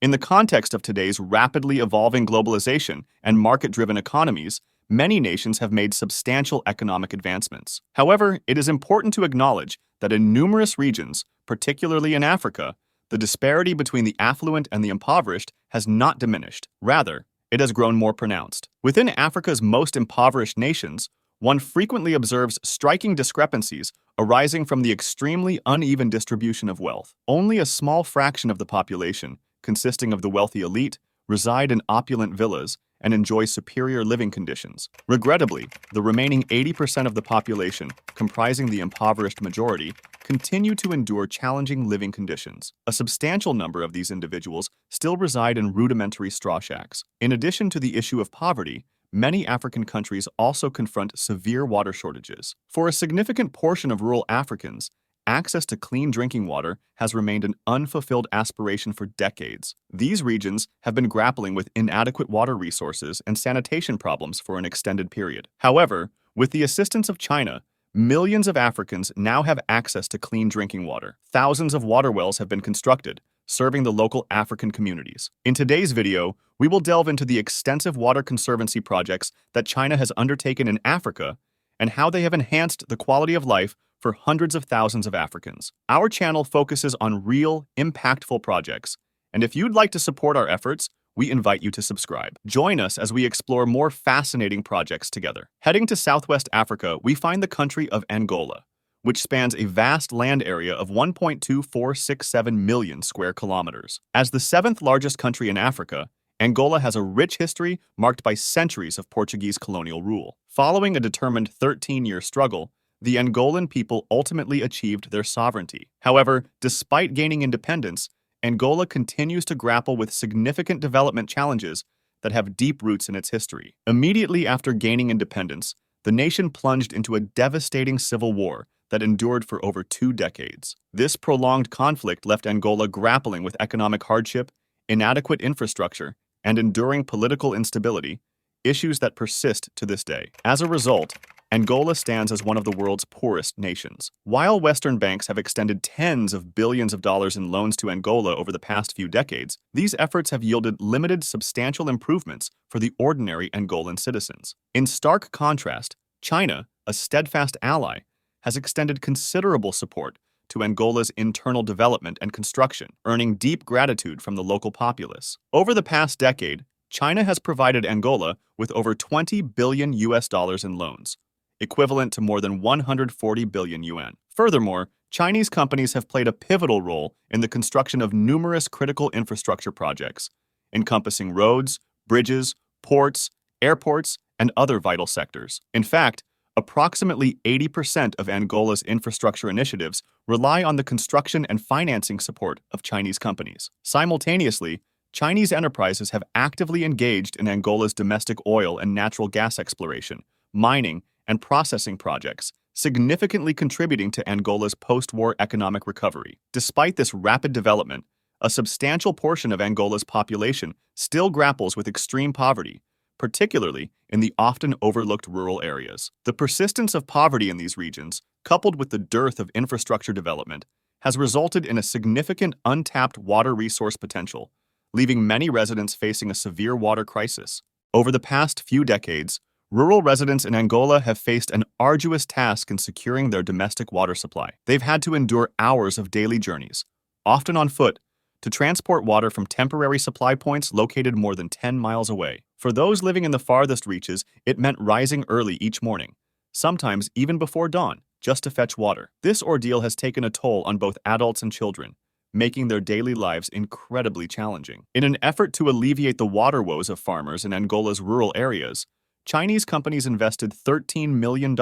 In the context of today's rapidly evolving globalization and market-driven economies, many nations have made substantial economic advancements. However, it is important to acknowledge that in numerous regions, particularly in Africa, the disparity between the affluent and the impoverished has not diminished. Rather, it has grown more pronounced. Within Africa's most impoverished nations, one frequently observes striking discrepancies arising from the extremely uneven distribution of wealth. Only a small fraction of the population, consisting of the wealthy elite, reside in opulent villas and enjoy superior living conditions. Regrettably, the remaining 80% of the population, comprising the impoverished majority, continue to endure challenging living conditions. A substantial number of these individuals still reside in rudimentary straw shacks. In addition to the issue of poverty, many African countries also confront severe water shortages. For a significant portion of rural Africans, access to clean drinking water has remained an unfulfilled aspiration for decades. These regions have been grappling with inadequate water resources and sanitation problems for an extended period. However, with the assistance of China, millions of Africans now have access to clean drinking water. Thousands of water wells have been constructed, serving the local African communities. In today's video, we will delve into the extensive water conservancy projects that China has undertaken in Africa and how they have enhanced the quality of life for hundreds of thousands of Africans. Our channel focuses on real, impactful projects, and if you'd like to support our efforts, we invite you to subscribe. Join us as we explore more fascinating projects together. Heading to Southwest Africa, we find the country of Angola, which spans a vast land area of 1.2467 million square kilometers. As the seventh largest country in Africa, Angola has a rich history marked by centuries of Portuguese colonial rule. Following a determined 13-year struggle, the Angolan people ultimately achieved their sovereignty. However, despite gaining independence, Angola continues to grapple with significant development challenges that have deep roots in its history. Immediately after gaining independence, the nation plunged into a devastating civil war that endured for over 2 decades. This prolonged conflict left Angola grappling with economic hardship, inadequate infrastructure, and enduring political instability, issues that persist to this day. As a result, Angola stands as one of the world's poorest nations. While Western banks have extended tens of billions of dollars in loans to Angola over the past few decades, these efforts have yielded limited substantial improvements for the ordinary Angolan citizens. In stark contrast, China, a steadfast ally, has extended considerable support to Angola's internal development and construction, earning deep gratitude from the local populace. Over the past decade, China has provided Angola with over 20 billion US dollars in loans, equivalent to more than 140 billion yuan. Furthermore, Chinese companies have played a pivotal role in the construction of numerous critical infrastructure projects, encompassing roads, bridges, ports, airports, and other vital sectors. In fact, approximately 80% of Angola's infrastructure initiatives rely on the construction and financing support of Chinese companies. Simultaneously, Chinese enterprises have actively engaged in Angola's domestic oil and natural gas exploration, mining, and processing projects, significantly contributing to Angola's post-war economic recovery. Despite this rapid development, a substantial portion of Angola's population still grapples with extreme poverty, particularly in the often overlooked rural areas. The persistence of poverty in these regions, coupled with the dearth of infrastructure development, has resulted in a significant untapped water resource potential, leaving many residents facing a severe water crisis. Over the past few decades, rural residents in Angola have faced an arduous task in securing their domestic water supply. They've had to endure hours of daily journeys, often on foot, to transport water from temporary supply points located more than 10 miles away. For those living in the farthest reaches, it meant rising early each morning, sometimes even before dawn, just to fetch water. This ordeal has taken a toll on both adults and children, making their daily lives incredibly challenging. In an effort to alleviate the water woes of farmers in Angola's rural areas, Chinese companies invested $13 million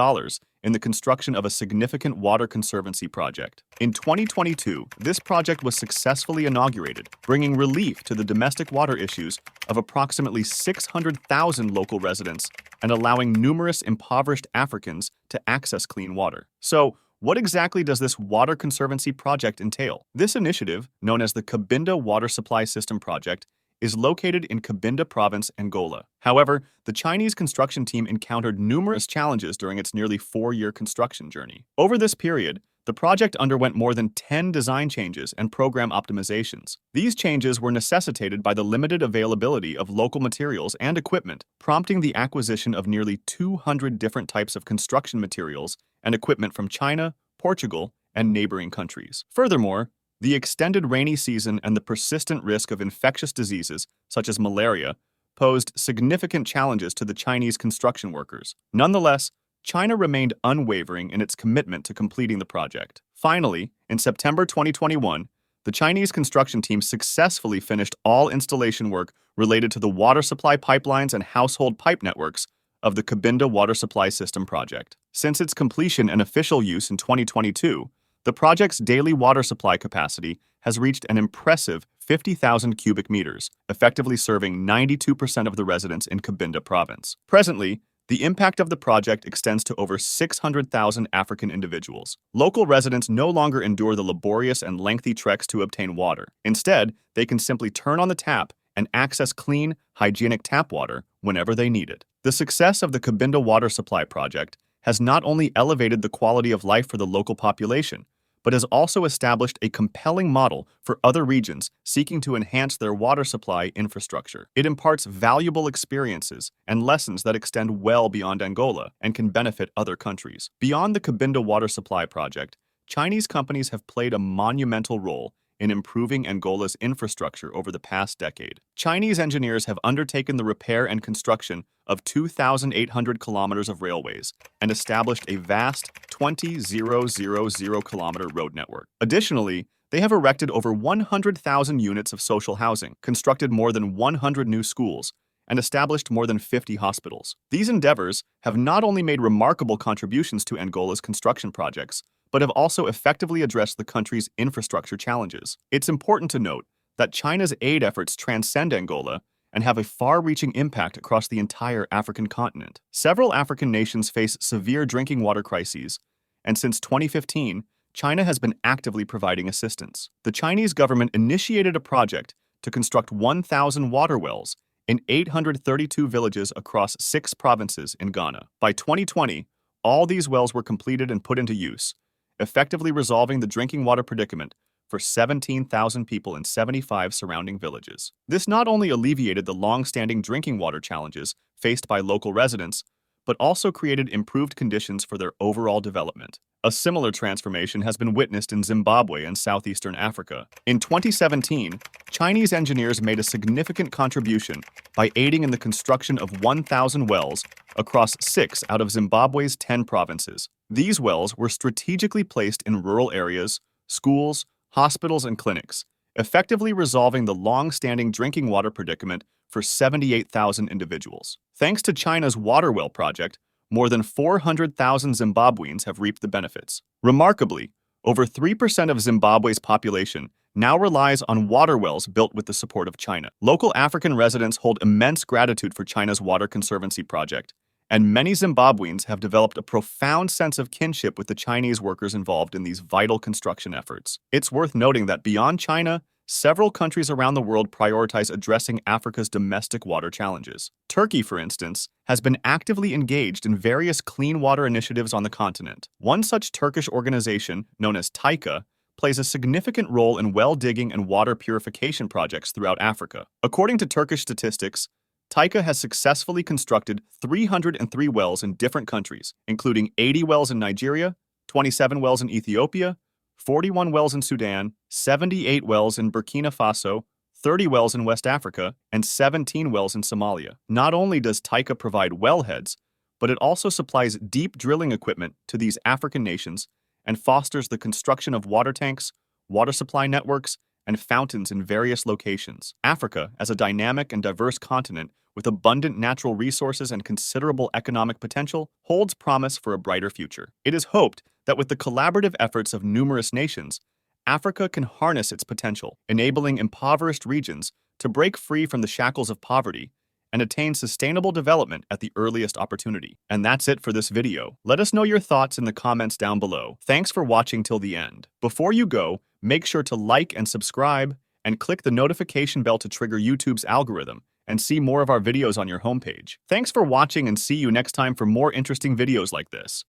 in the construction of a significant water conservancy project. In 2022, this project was successfully inaugurated, bringing relief to the domestic water issues of approximately 600,000 local residents and allowing numerous impoverished Africans to access clean water. So, what exactly does this water conservancy project entail? This initiative, known as the Cabinda Water Supply System Project, is located in Cabinda Province, Angola. However, the Chinese construction team encountered numerous challenges during its nearly 4-year construction journey. Over this period, The project underwent more than 10 design changes and program optimizations. These changes were necessitated by the limited availability of local materials and equipment, prompting the acquisition of nearly 200 different types of construction materials and equipment from China, Portugal, and neighboring countries. Furthermore, the extended rainy season and the persistent risk of infectious diseases, such as malaria, posed significant challenges to the Chinese construction workers. Nonetheless, China remained unwavering in its commitment to completing the project. Finally, in September 2021, the Chinese construction team successfully finished all installation work related to the water supply pipelines and household pipe networks of the Cabinda Water Supply System project. Since its completion and official use in 2022, the project's daily water supply capacity has reached an impressive 50,000 cubic meters, effectively serving 92% of the residents in Cabinda Province. Presently, the impact of the project extends to over 600,000 African individuals. Local residents no longer endure the laborious and lengthy treks to obtain water. Instead, they can simply turn on the tap and access clean, hygienic tap water whenever they need it. The success of the Cabinda Water Supply Project has not only elevated the quality of life for the local population, but has also established a compelling model for other regions seeking to enhance their water supply infrastructure. It imparts valuable experiences and lessons that extend well beyond Angola and can benefit other countries. Beyond the Cabinda Water Supply Project, Chinese companies have played a monumental role in improving Angola's infrastructure over the past decade. Chinese engineers have undertaken the repair and construction of 2,800 kilometers of railways and established a vast 20,000-kilometer road network. Additionally, they have erected over 100,000 units of social housing, constructed more than 100 new schools, and established more than 50 hospitals. These endeavors have not only made remarkable contributions to Angola's construction projects, but have also effectively addressed the country's infrastructure challenges. It's important to note that China's aid efforts transcend Angola and have a far-reaching impact across the entire African continent. Several African nations face severe drinking water crises, and since 2015, China has been actively providing assistance. The Chinese government initiated a project to construct 1,000 water wells in 832 villages across 6 provinces in Ghana. By 2020, all these wells were completed and put into use, effectively resolving the drinking water predicament for 17,000 people in 75 surrounding villages. This not only alleviated the long-standing drinking water challenges faced by local residents, but also created improved conditions for their overall development. A similar transformation has been witnessed in Zimbabwe and southeastern Africa. In 2017, Chinese engineers made a significant contribution by aiding in the construction of 1,000 wells across 6 out of Zimbabwe's 10 provinces. These wells were strategically placed in rural areas, schools, hospitals, and clinics, effectively resolving the long-standing drinking water predicament for 78,000 individuals. Thanks to China's water well project, more than 400,000 Zimbabweans have reaped the benefits. Remarkably, over 3% of Zimbabwe's population now relies on water wells built with the support of China. Local African residents hold immense gratitude for China's Water Conservancy project, and many Zimbabweans have developed a profound sense of kinship with the Chinese workers involved in these vital construction efforts. It's worth noting that beyond China, several countries around the world prioritize addressing Africa's domestic water challenges. Turkey, for instance, has been actively engaged in various clean water initiatives on the continent. One such Turkish organization, known as TAICA, plays a significant role in well digging and water purification projects throughout Africa. According to Turkish statistics, TAICA has successfully constructed 303 wells in different countries, including 80 wells in Nigeria, 27 wells in Ethiopia, 41 wells in Sudan, 78 wells in Burkina Faso, 30 wells in West Africa, and 17 wells in Somalia. Not only does TAICA provide wellheads, but it also supplies deep drilling equipment to these African nations and fosters the construction of water tanks, water supply networks, and fountains in various locations. Africa, as a dynamic and diverse continent with abundant natural resources and considerable economic potential, holds promise for a brighter future. It is hoped that with the collaborative efforts of numerous nations, Africa can harness its potential, enabling impoverished regions to break free from the shackles of poverty and attain sustainable development at the earliest opportunity. And that's it for this video. Let us know your thoughts in the comments down below. Thanks for watching till the end. Before you go, make sure to like and subscribe and click the notification bell to trigger YouTube's algorithm and see more of our videos on your homepage. Thanks for watching and see you next time for more interesting videos like this.